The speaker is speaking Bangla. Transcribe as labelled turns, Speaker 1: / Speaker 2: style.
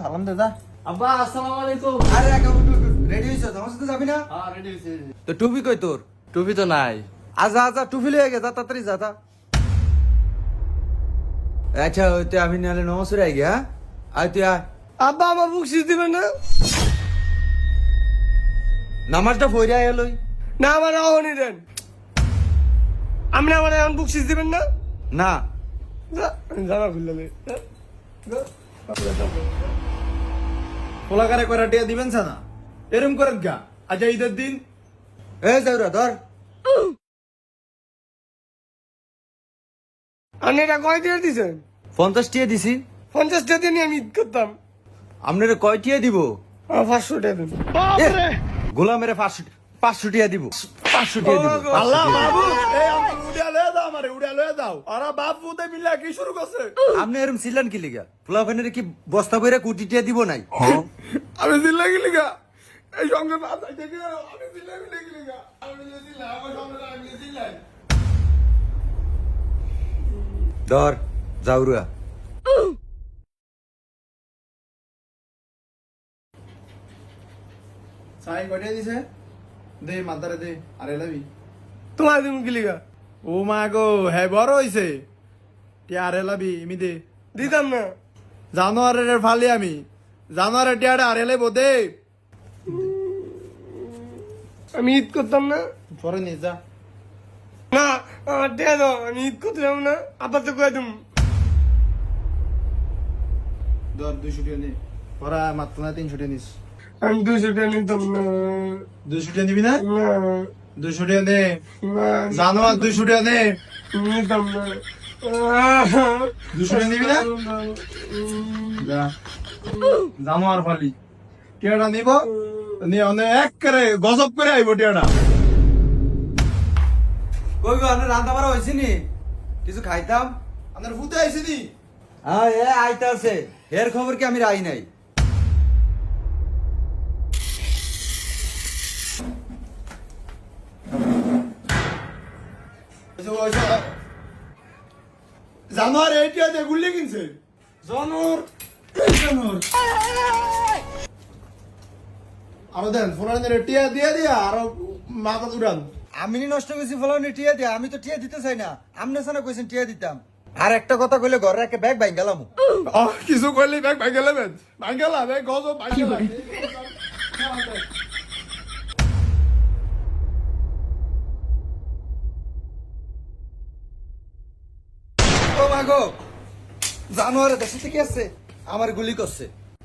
Speaker 1: সালাম দে যা।
Speaker 2: আব্বা আসসালামু আলাইকুম।
Speaker 1: আরে রেডি হইছ? আমার সাথে যাবি না?
Speaker 2: হ্যাঁ রেডি হইছে।
Speaker 1: তো টুপি কই তোর?
Speaker 2: টুপি তো নাই।
Speaker 1: আজা টুপি লয়ে গে, যা তাড়াতাড়ি যা তা। আচ্ছা ওইতে আমি নালে নমস্কার আই গিয়া। আয় তুই আয়।
Speaker 3: আব্বা আমার বুক সিজ দিবেন না?
Speaker 1: নামাজটা পড়ে আয় লই।
Speaker 3: না আমার রাহনি দেন। আপনি আমার এখন বুক সিজ দিবেন না?
Speaker 1: না
Speaker 3: জামা খুললে
Speaker 1: পোলাকারে করে টিয়া দিবেন না এরম করে গা। আচ্ছা ঈদের দিন এ যাওরা ধর।
Speaker 3: আপনি এটা কয় দিয়ে দিছেন?
Speaker 1: 50 টিয়া দিছি।
Speaker 3: 50 টাকা দিয়ে নিয়ে আমি ঈদ করতাম।
Speaker 1: আপনারে কয় টিয়া দিব?
Speaker 3: 500 টাকা দেন।
Speaker 1: গোলামেরে 500 টিয়া দিব। 500 টিয়া দিব।
Speaker 4: আল্লাহ বাবু এই আমি উড়িয়া লয়ে দাও আমারে উড়িয়া লয়ে দাও আরে বাপু তে মিলা কি শুরু করছে
Speaker 1: আপনি এরম ছিলেন কি লিগা? পোলাফানের কি বস্তা বইরা কোটি টিয়া দিব নাই?
Speaker 4: আমি জিল্লা গেলি গা এই সঙ্গে না যাইতে গিয়ে আমি জিল্লা গেলি গা আমি জিল্লা আমার সঙ্গে আমি জিল্লা
Speaker 1: ধর যাওরা।
Speaker 4: সাই গড়িয়ে দিছে দে মাদারে দে আরে লাবি
Speaker 3: তোমার দিন গিলিগা
Speaker 4: ও মা গো হে বড় হইছে টি আরে লাবি ইমি দে
Speaker 3: দিতাম না।
Speaker 4: জানোয়ারের ফালি আমি জানোয়ারের টিয়ারে আরে লাইবো দে
Speaker 3: আমি ঈদ করতাম না।
Speaker 4: পরে নি যা
Speaker 3: না আমার টাকা দাও, আমি ঈদ করতে যাবো না। আব্বা তো কয়ে দিম।
Speaker 4: ধর 200 টাকা নে পরা মাত্র না 300 টাকা নিস
Speaker 3: আমি 200 টাকা নিতাম না।
Speaker 4: 200 টাকা নিবি না
Speaker 3: না
Speaker 4: 200 টাকা নে
Speaker 3: না
Speaker 4: জানোয়ার 200 টাকা নে
Speaker 3: নিতাম না।
Speaker 4: 200 টাকা নিবি না যা জানোয়ার ফালি টিয়াটা নিব নিয়ে অনেক এক করে গজব করে আইব টিয়াটা
Speaker 1: কই গো আপনি রান্না বাড়া হইছে নি? কিছু খাইতাম।
Speaker 4: আপনার ফুতে আইসি নি
Speaker 1: হ্যাঁ এ আইতাছে। এর খবর কি আমি রাই নাই।
Speaker 4: জানোয়ার এই টিয়াতে গুলি কিনছে
Speaker 3: জানোয়ার
Speaker 4: আরো দেন ফোনের টিয়া দিয়ে দিয়া আরো মাথা উড়ান
Speaker 1: আমি নি নষ্ট করছি ফলানি টিয়া দিয়া। আমি তো টিয়া দিতে চাই না। আপনি সানা কইছেন টিয়া দিতাম। আর একটা কথা কইলে ঘরে একটা ব্যাগ বাইং গেলাম।
Speaker 4: কিছু করলি ব্যাগ ভাঙ্গে লেবেন ভাঙ্গেলা ব্যাগ গজব ভাঙ্গেলা
Speaker 1: ও মা গো জানোয়ারে দেশে থেকে আসছে আমার গুলি করছে।